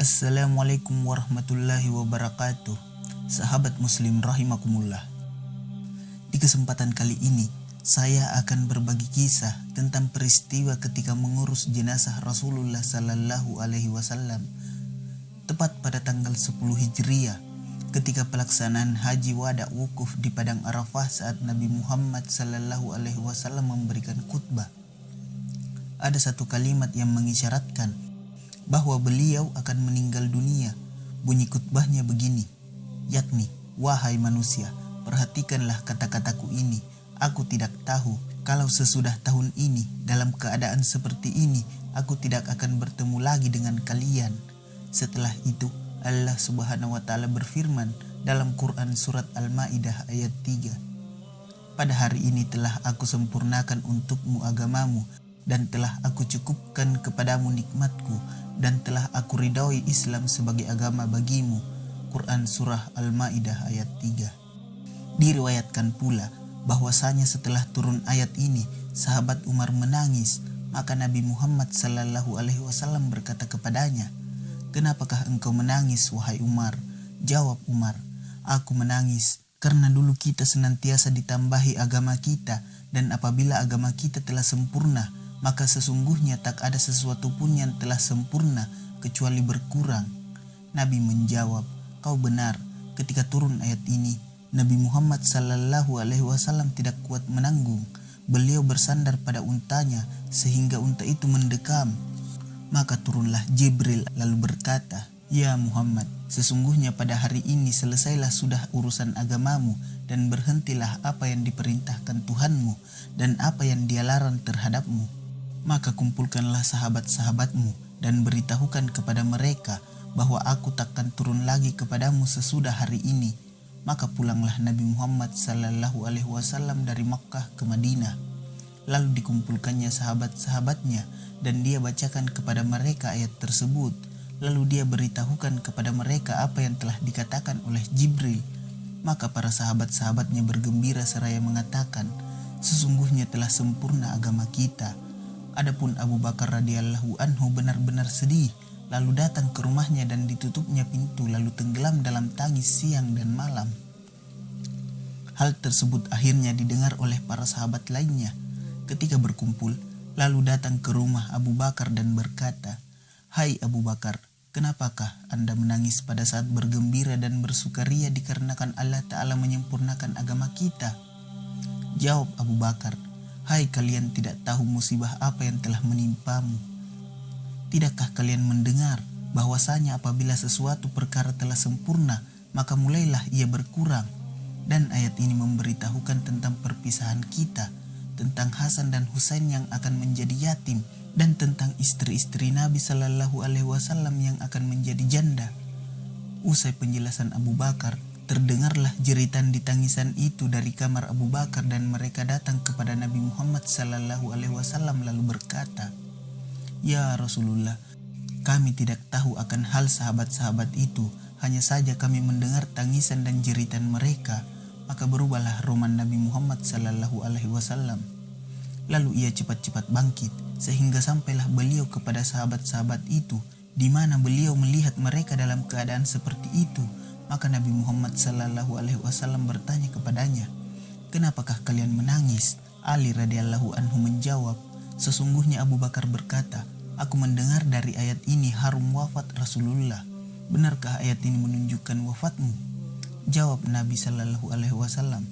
Assalamualaikum warahmatullahi wabarakatuh. Sahabat muslim rahimakumullah. Di kesempatan kali ini, saya akan berbagi kisah tentang peristiwa ketika mengurus jenazah Rasulullah Sallallahu Alaihi Wasallam tepat pada tanggal 10 Hijriah ketika pelaksanaan haji wada wukuf di Padang Arafah saat Nabi Muhammad Sallallahu Alaihi Wasallam memberikan khutbah. Ada satu kalimat yang mengisyaratkan bahwa beliau akan meninggal dunia. Bunyi khutbahnya begini, yakni, "Wahai manusia, perhatikanlah kata-kataku ini. Aku tidak tahu kalau sesudah tahun ini dalam keadaan seperti ini aku tidak akan bertemu lagi dengan kalian." Setelah itu Allah Subhanahu wa taala berfirman dalam Quran surat Al-Maidah ayat 3. "Pada hari ini telah aku sempurnakan untukmu agamamu dan telah aku cukupkan kepadamu nikmatku dan telah aku ridhoi Islam sebagai agama bagimu." Quran surah Al-Maidah ayat 3. Diriwayatkan pula bahwasanya setelah turun ayat ini sahabat Umar menangis, maka Nabi Muhammad Sallallahu Alaihi Wasallam berkata kepadanya, "Kenapakah engkau menangis, wahai Umar?" Jawab Umar, "Aku menangis karena dulu kita senantiasa ditambahi agama kita, dan apabila agama kita telah sempurna, maka sesungguhnya tak ada sesuatu pun yang telah sempurna kecuali berkurang." Nabi menjawab, "Kau benar." Ketika turun ayat ini, Nabi Muhammad Sallallahu Alaihi Wasallam tidak kuat menanggung. Beliau bersandar pada untanya sehingga unta itu mendekam. Maka turunlah Jibril lalu berkata, "Ya Muhammad, sesungguhnya pada hari ini selesailah sudah urusan agamamu dan berhentilah apa yang diperintahkan Tuhanmu dan apa yang Dia larang terhadapmu. Maka kumpulkanlah sahabat-sahabatmu dan beritahukan kepada mereka bahwa aku takkan turun lagi kepadamu sesudah hari ini." Maka pulanglah Nabi Muhammad Sallallahu Alaihi Wasallam dari Makkah ke Madinah. Lalu dikumpulkannya sahabat-sahabatnya dan dia bacakan kepada mereka ayat tersebut. Lalu dia beritahukan kepada mereka apa yang telah dikatakan oleh Jibril. Maka para sahabat-sahabatnya bergembira seraya mengatakan, "Sesungguhnya telah sempurna agama kita." Adapun Abu Bakar radhiyallahu anhu benar-benar sedih, lalu datang ke rumahnya dan ditutupnya pintu lalu tenggelam dalam tangis siang dan malam. Hal tersebut akhirnya didengar oleh para sahabat lainnya. Ketika berkumpul, lalu datang ke rumah Abu Bakar dan berkata, "Hai Abu Bakar, kenapakah Anda menangis pada saat bergembira dan bersukaria dikarenakan Allah Ta'ala menyempurnakan agama kita?" Jawab Abu Bakar, "Hai kalian tidak tahu musibah apa yang telah menimpamu. Tidakkah kalian mendengar bahwasanya apabila sesuatu perkara telah sempurna, maka mulailah ia berkurang?" Dan ayat ini memberitahukan tentang perpisahan kita, tentang Hasan dan Husain yang akan menjadi yatim, dan tentang istri-istri Nabi Sallallahu Alaihi Wasallam yang akan menjadi janda. Usai penjelasan Abu Bakar, terdengarlah jeritan di tangisan itu dari kamar Abu Bakar dan mereka datang kepada Nabi Muhammad Sallallahu Alaihi Wasallam lalu berkata, "Ya Rasulullah, kami tidak tahu akan hal sahabat-sahabat itu, hanya saja kami mendengar tangisan dan jeritan mereka." Maka berubahlah roman Nabi Muhammad Sallallahu Alaihi Wasallam. Lalu ia cepat-cepat bangkit sehingga sampailah beliau kepada sahabat-sahabat itu, di mana beliau melihat mereka dalam keadaan seperti itu. Maka Nabi Muhammad Sallallahu Alaihi Wasallam bertanya kepadanya, "Kenapakah kalian menangis?" Ali radhiyallahu anhu menjawab, "Sesungguhnya Abu Bakar berkata, aku mendengar dari ayat ini harum wafat Rasulullah. Benarkah ayat ini menunjukkan wafatmu?" Jawab Nabi Sallallahu Alaihi Wasallam,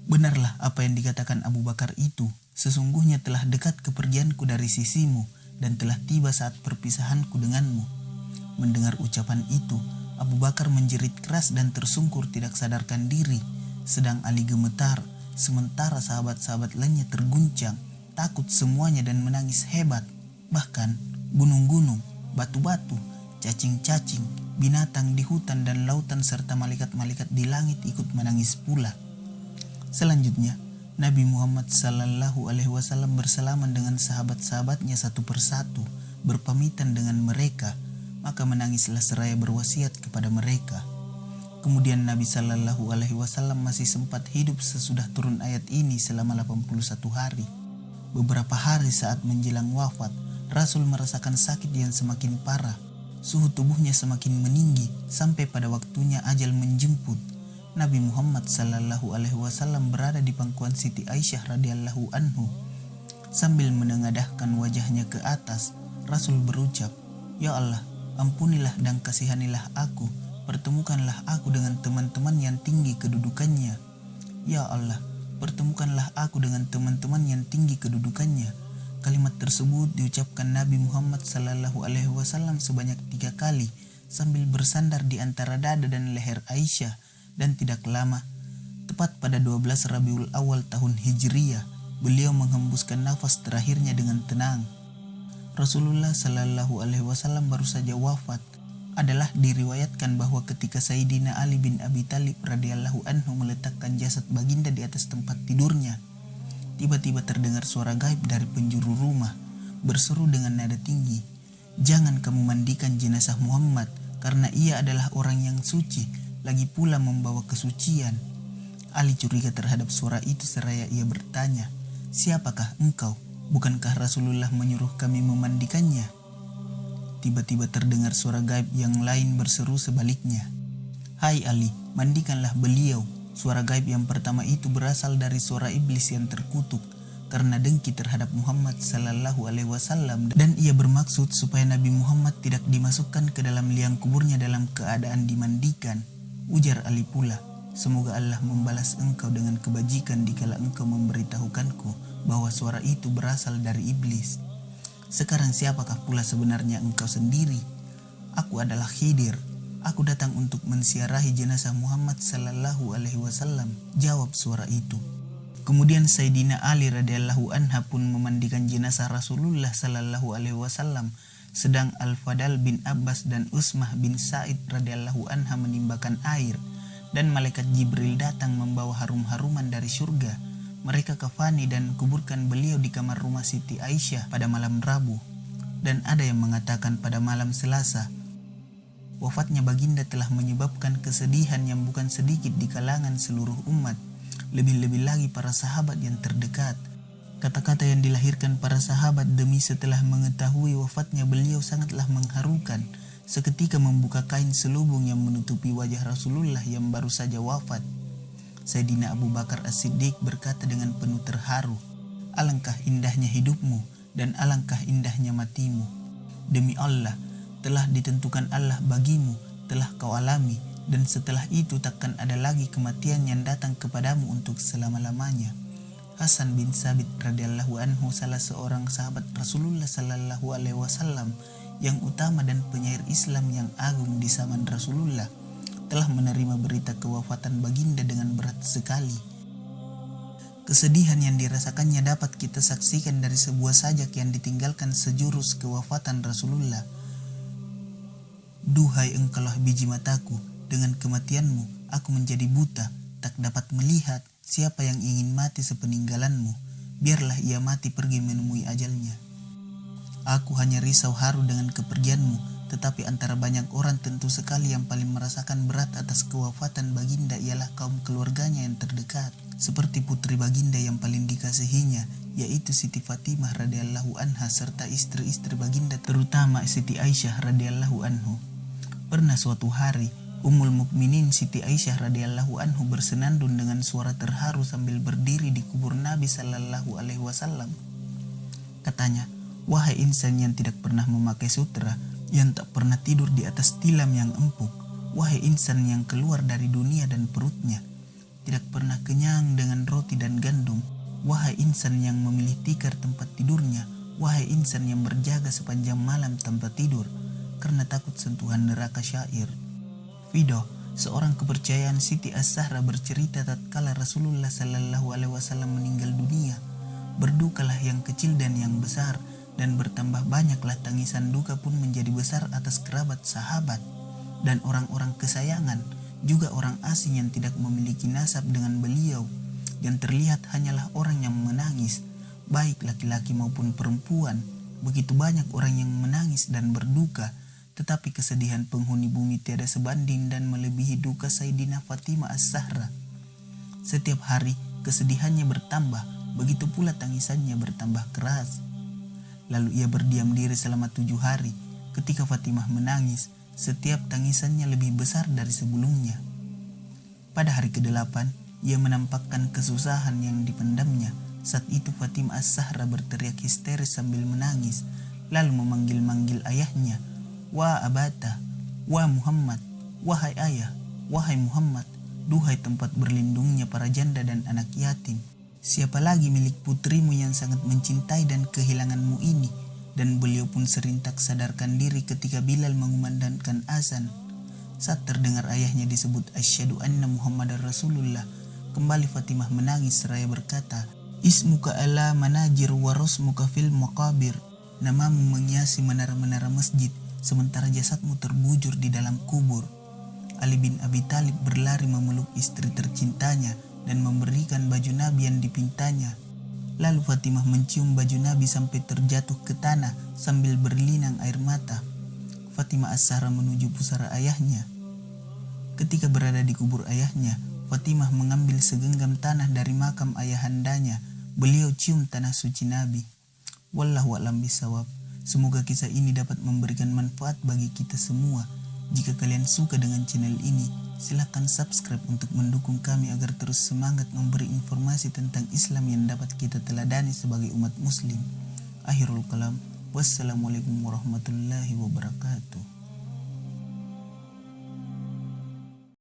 "Benarlah apa yang dikatakan Abu Bakar itu. Sesungguhnya telah dekat kepergianku dari sisimu dan telah tiba saat perpisahanku denganmu." Mendengar ucapan itu, Abu Bakar menjerit keras dan tersungkur tidak sadarkan diri. Sedang Ali gemetar, sementara sahabat-sahabat lainnya terguncang, takut semuanya dan menangis hebat. Bahkan gunung-gunung, batu-batu, cacing-cacing, binatang di hutan dan lautan serta malaikat-malaikat di langit ikut menangis pula. Selanjutnya, Nabi Muhammad Sallallahu Alaihi Wasallam bersalaman dengan sahabat-sahabatnya satu persatu, berpamitan dengan mereka, maka menangislah seraya berwasiat kepada mereka. Kemudian Nabi Sallallahu Alaihi Wasallam masih sempat hidup sesudah turun ayat ini selama 81 hari. Beberapa hari saat menjelang wafat, Rasul merasakan sakit yang semakin parah. Suhu tubuhnya semakin meninggi sampai pada waktunya ajal menjemput. Nabi Muhammad sallallahu alaihi wasallam berada di pangkuan Siti Aisyah radhiyallahu anhu. Sambil menengadahkan wajahnya ke atas, Rasul berucap, "Ya Allah, ampunilah dan kasihanilah aku. Pertemukanlah aku dengan teman-teman yang tinggi kedudukannya. Ya Allah, pertemukanlah aku dengan teman-teman yang tinggi kedudukannya." Kalimat tersebut diucapkan Nabi Muhammad sallallahu alaihi wasallam sebanyak 3 kali sambil bersandar di antara dada dan leher Aisyah, dan tidak lama, tepat pada 12 Rabiul Awal tahun Hijriyah, beliau menghembuskan nafas terakhirnya dengan tenang. Rasulullah sallallahu alaihi wasallam baru saja wafat. Adalah diriwayatkan bahwa ketika Sayyidina Ali bin Abi Thalib radhiyallahu anhu meletakkan jasad baginda di atas tempat tidurnya, tiba-tiba terdengar suara gaib dari penjuru rumah, berseru dengan nada tinggi, "Jangan kamu mandikan jenazah Muhammad, karena ia adalah orang yang suci, lagi pula membawa kesucian." Ali curiga terhadap suara itu seraya ia bertanya, "Siapakah engkau? Bukankah Rasulullah menyuruh kami memandikannya?" Tiba-tiba terdengar suara gaib yang lain berseru sebaliknya, "Hai Ali, mandikanlah beliau." Suara gaib yang pertama itu berasal dari suara iblis yang terkutuk karena dengki terhadap Muhammad sallallahu alaihi wasallam, dan ia bermaksud supaya Nabi Muhammad tidak dimasukkan ke dalam liang kuburnya dalam keadaan dimandikan. Ujar Ali pula, "Semoga Allah membalas engkau dengan kebajikan dikala engkau memberitahukanku bahwa suara itu berasal dari iblis. Sekarang siapakah pula sebenarnya engkau sendiri?" "Aku adalah Khidir. Aku datang untuk mensiarahi jenazah Muhammad sallallahu alaihi wasallam," jawab suara itu. Kemudian Sayyidina Ali radhiyallahu anha pun memandikan jenazah Rasulullah sallallahu alaihi wasallam, sedang Al-Fadal bin Abbas dan Usmah bin Sa'id radhiyallahu anha menimbakan air, dan malaikat Jibril datang membawa harum-haruman dari surga. Mereka kafani dan kuburkan beliau di kamar rumah Siti Aisyah pada malam Rabu, dan ada yang mengatakan pada malam Selasa. Wafatnya baginda telah menyebabkan kesedihan yang bukan sedikit di kalangan seluruh umat, lebih-lebih lagi para sahabat yang terdekat. Kata-kata yang dilahirkan para sahabat demi setelah mengetahui wafatnya beliau sangatlah mengharukan, seketika membuka kain selubung yang menutupi wajah Rasulullah yang baru saja wafat. Sayyidina Abu Bakar As-Siddiq berkata dengan penuh terharu, "Alangkah indahnya hidupmu dan alangkah indahnya matimu. Demi Allah, telah ditentukan Allah bagimu, telah kau alami, dan setelah itu takkan ada lagi kematian yang datang kepadamu untuk selama-lamanya." Hasan bin Sabit radhiyallahu anhu, salah seorang sahabat Rasulullah sallallahu alaihi wasallam yang utama dan penyair Islam yang agung di zaman Rasulullah, telah menerima berita kewafatan baginda dengan berat sekali. Kesedihan yang dirasakannya dapat kita saksikan dari sebuah sajak yang ditinggalkan sejurus kewafatan Rasulullah. "Duhai engkaulah biji mataku, dengan kematianmu aku menjadi buta, tak dapat melihat siapa yang ingin mati sepeninggalanmu. Biarlah ia mati pergi menemui ajalnya. Aku hanya risau haru dengan kepergianmu, tetapi antara banyak orang tentu sekali yang paling merasakan berat atas kewafatan baginda ialah kaum keluarganya yang terdekat, seperti putri baginda yang paling dikasihinya, yaitu Siti Fatimah radhiyallahu anha serta istri-istri baginda terutama Siti Aisyah radhiyallahu anhu. Pernah suatu hari, Ummul Mukminin Siti Aisyah radhiyallahu anhu bersenandung dengan suara terharu sambil berdiri di kubur Nabi sallallahu alaihi wasallam. Katanya, "Wahai insan yang tidak pernah memakai sutra, yang tak pernah tidur di atas tilam yang empuk, wahai insan yang keluar dari dunia dan perutnya, tidak pernah kenyang dengan roti dan gandum, wahai insan yang memilih tikar tempat tidurnya, wahai insan yang berjaga sepanjang malam tanpa tidur, karena takut sentuhan neraka syair." Fido, seorang kepercayaan Siti As-Sahra, bercerita tatkala Rasulullah sallallahu alaihi wasallam meninggal dunia, berdukalah yang kecil dan yang besar, dan bertambah banyaklah tangisan duka pun menjadi besar atas kerabat sahabat dan orang-orang kesayangan, juga orang asing yang tidak memiliki nasab dengan beliau. Yang terlihat hanyalah orang yang menangis, baik laki-laki maupun perempuan. Begitu banyak orang yang menangis dan berduka, tetapi kesedihan penghuni bumi tiada sebanding dan melebihi duka Sayyidina Fatimah As-Zahra. Setiap hari kesedihannya bertambah, begitu pula tangisannya bertambah keras. Lalu ia berdiam diri selama 7 hari, Ketika Fatimah menangis, setiap tangisannya lebih besar dari sebelumnya. Pada hari ke-8, ia menampakkan kesusahan yang dipendamnya. Saat itu Fatimah As-Zahra berteriak histeris sambil menangis, lalu memanggil-manggil ayahnya. Wah Abata, wah Muhammad, wahai ayah, wahai Muhammad, duhai tempat berlindungnya para janda dan anak yatim. Siapa lagi milik putrimu yang sangat mencintai dan kehilanganmu ini? Dan beliau pun serentak sadarkan diri ketika Bilal mengumandangkan azan. Saat terdengar ayahnya disebut asyhadu anna Muhammadar Rasulullah, kembali Fatimah menangis seraya berkata, Ismuka ala manajir wa rasmuka fil maqabir. Namamu menghiasi menara-menara masjid, sementara jasadmu terbujur di dalam kubur. Ali bin Abi Thalib berlari memeluk istri tercintanya dan memberikan baju Nabi yang dipintanya. Lalu Fatimah mencium baju Nabi sampai terjatuh ke tanah sambil berlinang air mata. Fatimah As-Zahra menuju pusara ayahnya. Ketika berada di kubur ayahnya, Fatimah mengambil segenggam tanah dari makam ayahandanya. Beliau cium tanah suci Nabi. Wallahu a'lam bishawab. Semoga kisah ini dapat memberikan manfaat bagi kita semua. Jika kalian suka dengan channel ini, silakan subscribe untuk mendukung kami agar terus semangat memberi informasi tentang Islam yang dapat kita teladani sebagai umat muslim. Akhirul kalam. Wassalamualaikum warahmatullahi wabarakatuh.